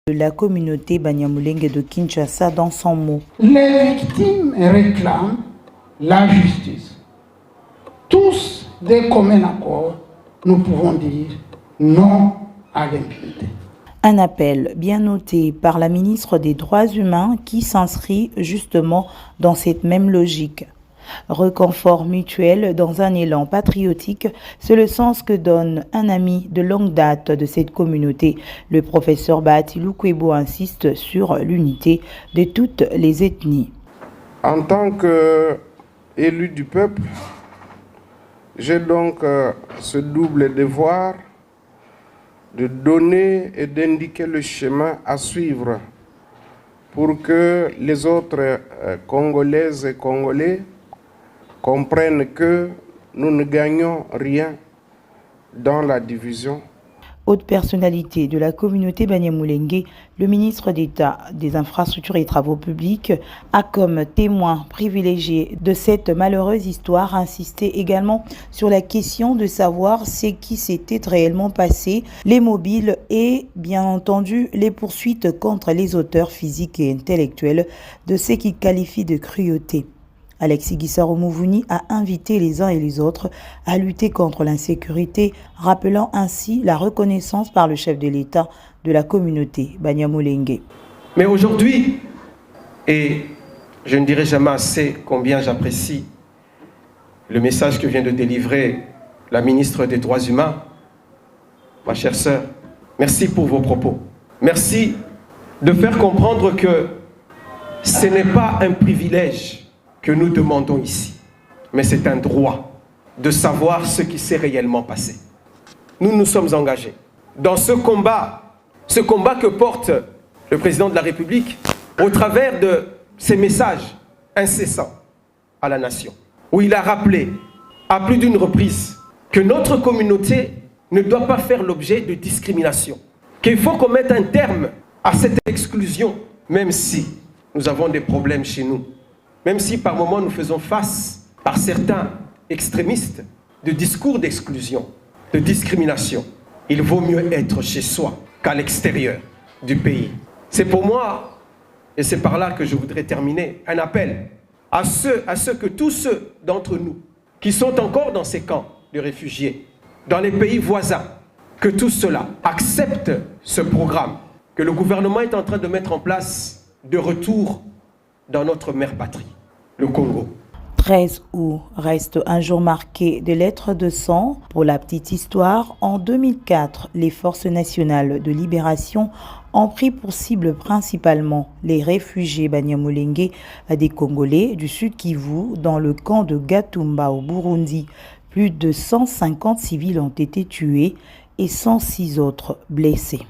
de la communauté Banyamulenge de Kinshasa dans son mot. Les victimes réclament la justice. Tous des communs accords, nous pouvons dire non à l'impunité. Un appel bien noté par la ministre des Droits humains qui s'inscrit justement dans cette même logique. Reconfort mutuel dans un élan patriotique, c'est le sens que donne un ami de longue date de cette communauté. Le professeur Bahati Lukwebo insiste sur l'unité de toutes les ethnies. En tant qu'élu du peuple, j'ai donc ce double devoir de donner et d'indiquer le chemin à suivre pour que les autres Congolaises et Congolais comprennent que nous ne gagnons rien dans la division. Haute personnalité de la communauté Banyamulenge, le ministre d'État des Infrastructures et Travaux Publics a comme témoin privilégié de cette malheureuse histoire insisté également sur la question de savoir ce qui s'était réellement passé, les mobiles et bien entendu les poursuites contre les auteurs physiques et intellectuels de ce qu'il qualifie de cruauté. Alexis Gisaro-Mouvouni a invité les uns et les autres à lutter contre l'insécurité, rappelant ainsi la reconnaissance par le chef de l'État de la communauté Banyamulenge. Mais aujourd'hui, et je ne dirai jamais assez combien j'apprécie le message que vient de délivrer la ministre des Droits humains, ma chère sœur, merci pour vos propos. Merci de faire comprendre que ce n'est pas un privilège que nous demandons ici, mais c'est un droit de savoir ce qui s'est réellement passé. Nous nous sommes engagés dans ce combat que porte le président de la République au travers de ses messages incessants à la nation, où il a rappelé à plus d'une reprise que notre communauté ne doit pas faire l'objet de discrimination, qu'il faut qu'on mette un terme à cette exclusion, même si nous avons des problèmes chez nous. Même si par moments nous faisons face, par certains extrémistes, de discours d'exclusion, de discrimination, il vaut mieux être chez soi qu'à l'extérieur du pays. C'est pour moi, et c'est par là que je voudrais terminer, un appel à tous ceux d'entre nous qui sont encore dans ces camps de réfugiés, dans les pays voisins, que tous ceux-là acceptent ce programme que le gouvernement est en train de mettre en place de retour dans notre mère patrie, le Congo. 13 août reste un jour marqué de lettres de sang. Pour la petite histoire, en 2004, les forces nationales de libération ont pris pour cible principalement les réfugiés Banyamulenge des Congolais du Sud Kivu dans le camp de Gatumba au Burundi. Plus de 150 civils ont été tués et 106 autres blessés.